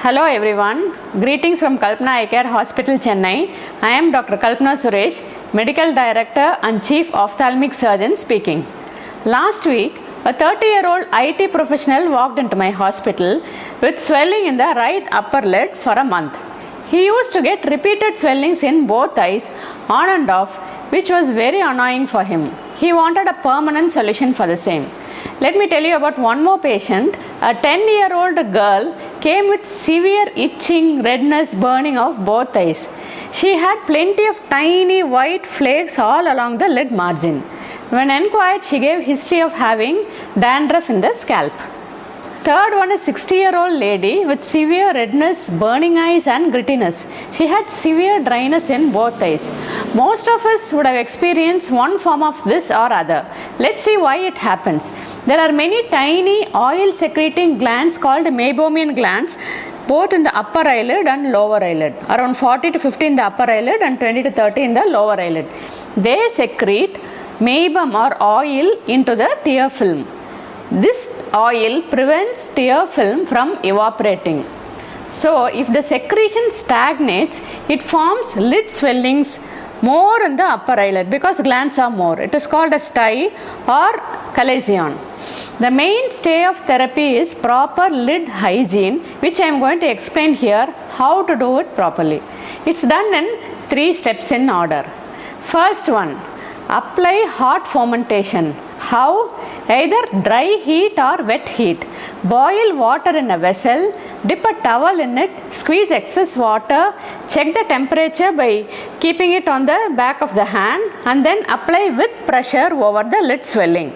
Hello everyone, greetings from Kalpana Eye Care Hospital, Chennai. I am Dr. Kalpana Suresh, Medical Director and Chief Ophthalmic Surgeon speaking. Last week, a 30-year-old IT professional walked into my hospital with swelling in the right upper lid for a month. He used to get repeated swellings in both eyes on and off, which was very annoying for him. He wanted a permanent solution for the same. Let me tell you about one more patient. A 10-year-old girl came with severe itching, redness, burning of both eyes. She had plenty of tiny white flakes all along the lid margin. When inquired, she gave history of having dandruff in the scalp. Third one is 60-year-old lady with severe redness, burning eyes and grittiness. She had severe dryness in both eyes. Most of us would have experienced one form of this or other. Let's see why it happens. There are many tiny oil secreting glands called meibomian glands both in the upper eyelid and lower eyelid. Around 40 to 50 in the upper eyelid and 20 to 30 in the lower eyelid. They secrete meibum or oil into the tear film. This oil prevents tear film from evaporating. So if the secretion stagnates, it forms lid swellings more in the upper eyelid because glands are more. It is called a stye or chalazion. The mainstay of therapy is proper lid hygiene, which I am going to explain here how to do it properly. It's done in 3 steps in order. First one, apply hot fomentation. How? Either dry heat or wet heat. Boil water in a vessel, dip a towel in it, squeeze excess water, check the temperature by keeping it on the back of the hand and then apply with pressure over the lid swelling.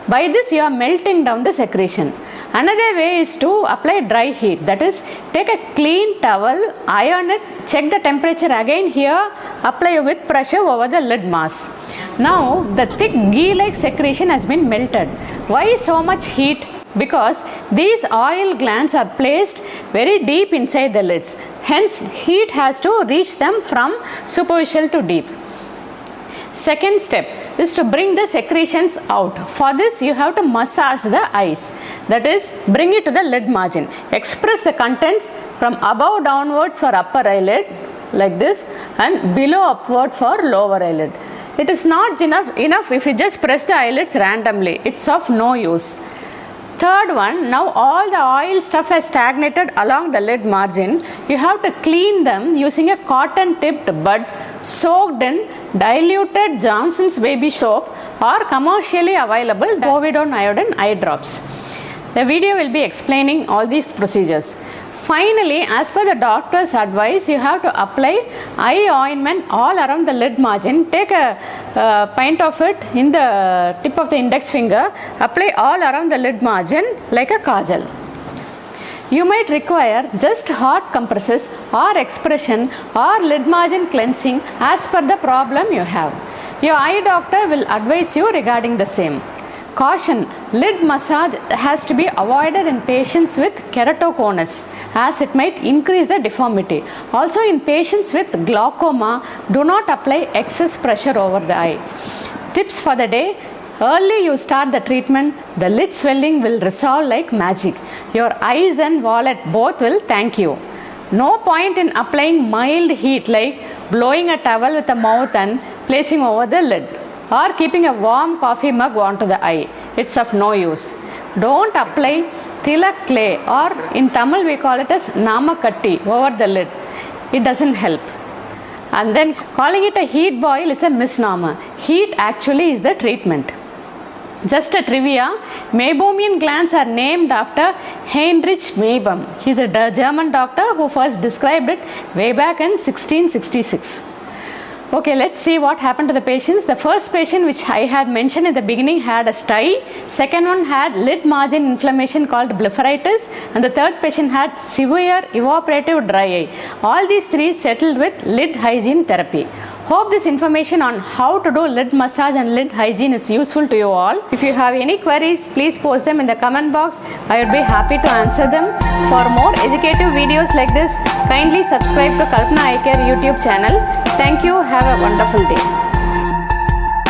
By this you are melting down the secretion. Another way is to apply dry heat, that is take a clean towel, iron it, check the temperature again here, apply with pressure over the lid mass. Now the thick ghee-like secretion has been melted. Why so much heat? Because these oil glands are placed very deep inside the lids. Hence heat has to reach them from superficial to deep. Second step is to bring the secretions out. For this you have to massage the eyes. That is, bring it to the lid margin. Express the contents from above downwards for upper eyelid like this and below upward for lower eyelid. It is not enough if you just press the eyelids randomly. It's of no use. Third one, now all the oil stuff has stagnated along the lid margin. You have to clean them using a cotton tipped bud soaked in diluted Johnson's baby soap or commercially available povidone iodine eye drops. The video will be explaining all these procedures. Finally, as per the doctor's advice, you have to apply eye ointment all around the lid margin. Take a pint of it in the tip of the index finger, apply all around the lid margin like a kajal. You might require just hot compresses or expression or lid margin cleansing as per the problem you have. Your eye doctor will advise you regarding the same. Caution, lid massage has to be avoided in patients with keratoconus as it might increase the deformity. Also in patients with glaucoma, do not apply excess pressure over the eye. Tips for the day. Early you start the treatment, the lid swelling will resolve like magic. Your eyes and wallet both will thank you. No point in applying mild heat like blowing a towel with a mouth and placing over the lid or keeping a warm coffee mug onto the eye. It's of no use. Don't apply tilak clay or in Tamil we call it as namakatti over the lid. It doesn't help. And then calling it a heat boil is a misnomer. Heat actually is the treatment. Just a trivia, meibomian glands are named after Heinrich Meibum. He is a German doctor who first described it way back in 1666. Okay, let's see what happened to the patients. The first patient which I had mentioned in the beginning had a stye. Second one had lid margin inflammation called blepharitis. And the third patient had severe evaporative dry eye. All these 3 settled with lid hygiene therapy. Hope this information on how to do lid massage and lid hygiene is useful to you all. If you have any queries, please post them in the comment box. I would be happy to answer them. For more educative videos like this, kindly subscribe to Kalpana Eye Care YouTube channel. Thank you. Have a wonderful day.